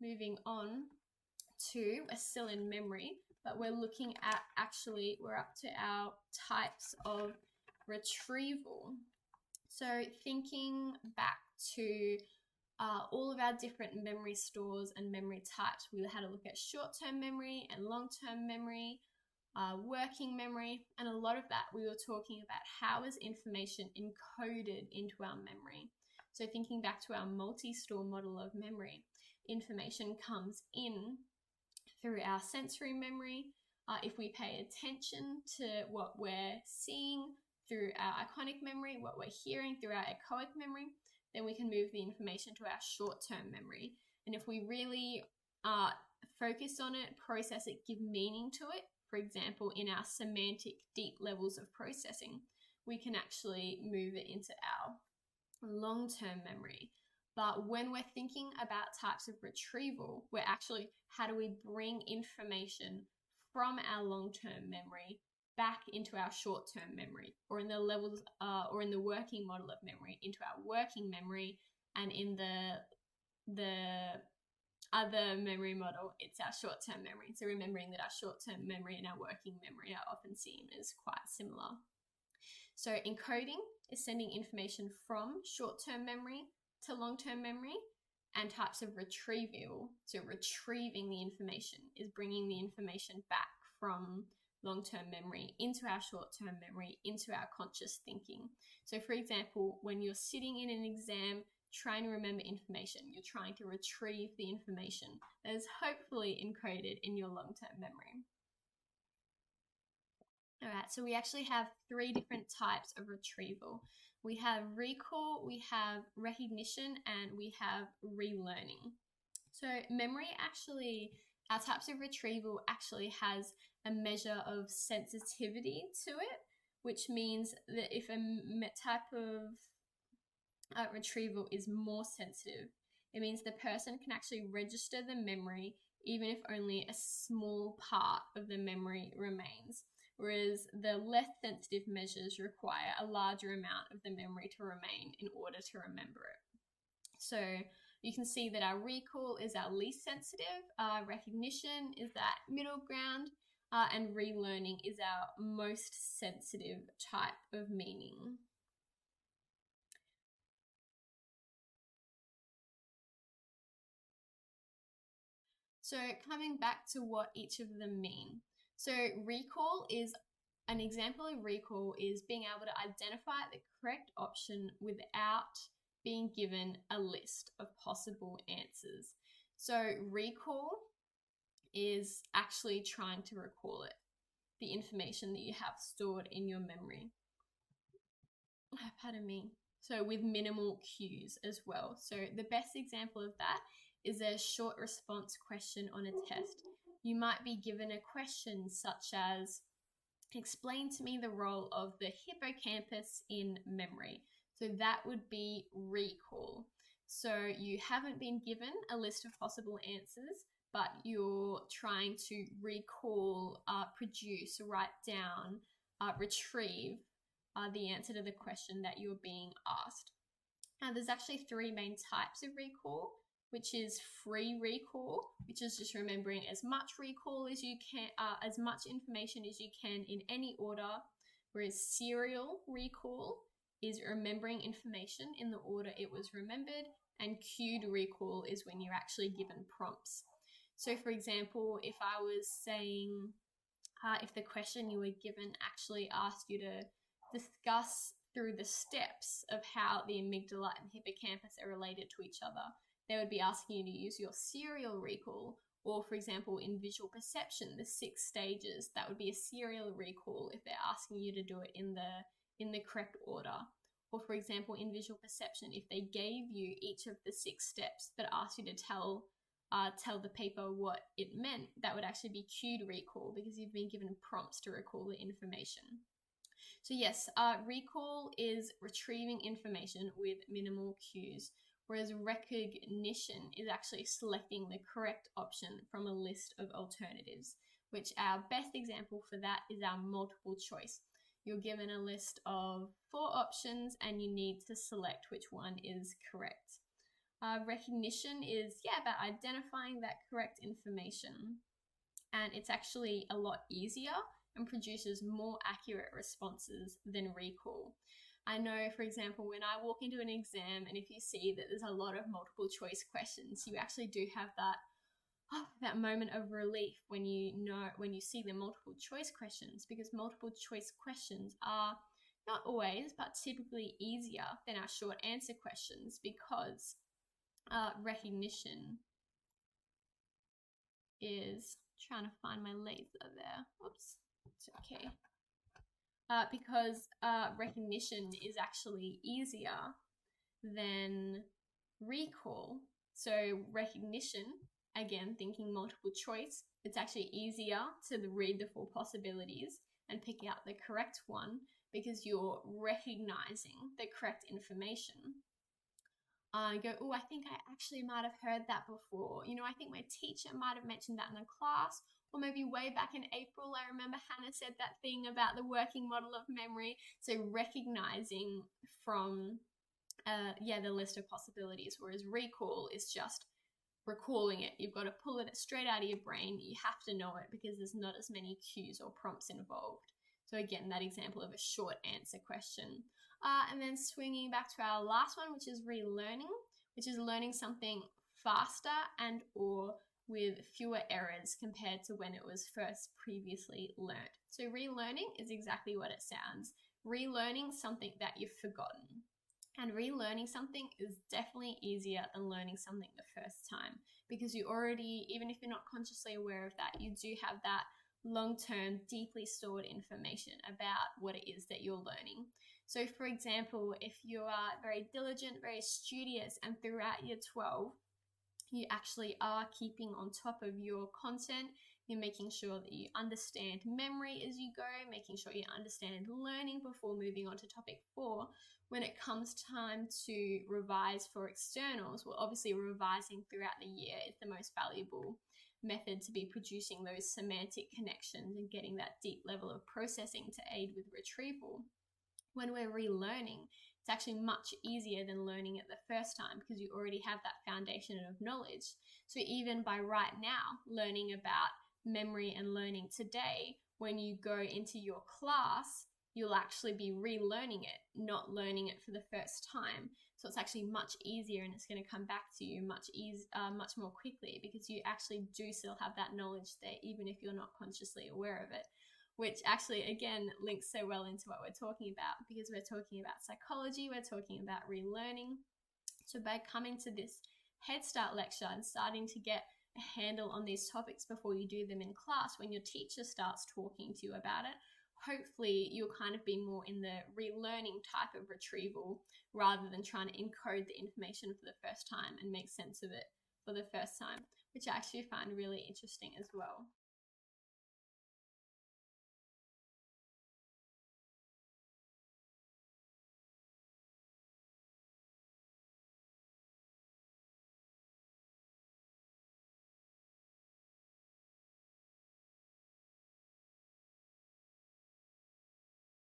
moving on to, we're still in memory, but we're looking at we're up to our types of retrieval. So thinking back to all of our different memory stores and memory types, we had a look at short-term memory and long-term memory, working memory, and a lot of that we were talking about how is information encoded into our memory. So thinking back to our multi-store model of memory, information comes in through our sensory memory. If we pay attention to what we're seeing through our iconic memory, what we're hearing through our echoic memory, then we can move the information to our short-term memory. And if we really focus on it, process it, give meaning to it, for example, in our semantic deep levels of processing, we can actually move it into our long-term memory. But when we're thinking about types of retrieval, we're actually, how do we bring information from our long-term memory back into our short-term memory, or in the levels, or in the working model of memory, into our working memory, and in the other memory model, it's our short-term memory. So remembering that our short-term memory and our working memory are often seen as quite similar. So encoding is sending information from short-term memory to long-term memory, and types of retrieval, so retrieving the information, is bringing the information back from long-term memory into our short-term memory, into our conscious thinking. So for example, when you're sitting in an exam trying to remember information, you're trying to retrieve the information that is hopefully encoded in your long-term memory. All right, so we actually have 3 different types of retrieval. We have recall, we have recognition, and we have relearning. So memory actually, our types of retrieval actually has a measure of sensitivity to it, which means that if a type of retrieval is more sensitive, it means the person can actually register the memory even if only a small part of the memory remains. Whereas the less sensitive measures require a larger amount of the memory to remain in order to remember it. So you can see that our recall is our least sensitive, recognition is that middle ground, and relearning is our most sensitive type of meaning. So coming back to what each of them mean. So recall is, an example of recall is being able to identify the correct option without being given a list of possible answers. So recall is actually trying to recall it, the information that you have stored in your memory. Pardon me. So with minimal cues as well. So the best example of that is a short response question on a test. You might be given a question such as, explain to me the role of the hippocampus in memory. So that would be recall. So you haven't been given a list of possible answers, but you're trying to recall, produce, write down, retrieve the answer to the question that you're being asked. Now, there's actually 3 main types of recall, which is free recall, which is just remembering as much recall as you can, as much information as you can in any order, whereas serial recall is remembering information in the order it was remembered, and cued recall is when you're actually given prompts. So for example, if I was saying, if the question you were given actually asked you to discuss through the steps of how the amygdala and hippocampus are related to each other, they would be asking you to use your serial recall, or for example, in visual perception, the 6 stages, that would be a serial recall if they're asking you to do it in the correct order. Or for example, in visual perception, if they gave you each of the 6 steps but asked you to tell the paper what it meant, that would actually be cued recall because you've been given prompts to recall the information. So yes, recall is retrieving information with minimal cues, whereas recognition is actually selecting the correct option from a list of alternatives, which our best example for that is our multiple choice. You're given a list of 4 options and you need to select which one is correct. Recognition is, about identifying that correct information. And it's actually a lot easier and produces more accurate responses than recall. I know, for example, when I walk into an exam and if you see that there's a lot of multiple choice questions, you actually do have that moment of relief when you see the multiple choice questions, because multiple choice questions are not always, but typically easier than our short answer questions, because recognition is, trying to find my laser there. Oops, it's okay. Because recognition is actually easier than recall. So recognition, again, thinking multiple choice, it's actually easier to read the full possibilities and pick out the correct one because you're recognizing the correct information. Go, oh, I think I actually might have heard that before. I think my teacher might have mentioned that in a class, or maybe way back in April, I remember Hannah said that thing about the working model of memory. So recognizing from, the list of possibilities, whereas recall is just recalling it. You've got to pull it straight out of your brain. You have to know it because there's not as many cues or prompts involved. So again, that example of a short answer question. And then swinging back to our last one, which is relearning, which is learning something faster and or with fewer errors compared to when it was first previously learned. So relearning is exactly what it sounds. Relearning something that you've forgotten. And relearning something is definitely easier than learning something the first time, because you already, even if you're not consciously aware of that, you do have that long-term, deeply stored information about what it is that you're learning. So for example, if you are very diligent, very studious, and throughout year 12, you actually are keeping on top of your content, you're making sure that you understand memory as you go, making sure you understand learning before moving on to topic 4. When it comes time to revise for externals, well, obviously revising throughout the year is the most valuable method to be producing those semantic connections and getting that deep level of processing to aid with retrieval. When we're relearning, it's actually much easier than learning it the first time because you already have that foundation of knowledge. So even by right now learning about memory and learning today, when you go into your class, you'll actually be relearning it, not learning it for the first time. So it's actually much easier and it's going to come back to you much more quickly because you actually do still have that knowledge there, even if you're not consciously aware of it, which actually, again, links so well into what we're talking about because we're talking about psychology, we're talking about relearning. So by coming to this Head Start lecture and starting to get a handle on these topics before you do them in class, when your teacher starts talking to you about it, hopefully you'll kind of be more in the relearning type of retrieval rather than trying to encode the information for the first time and make sense of it for the first time, which I actually find really interesting as well.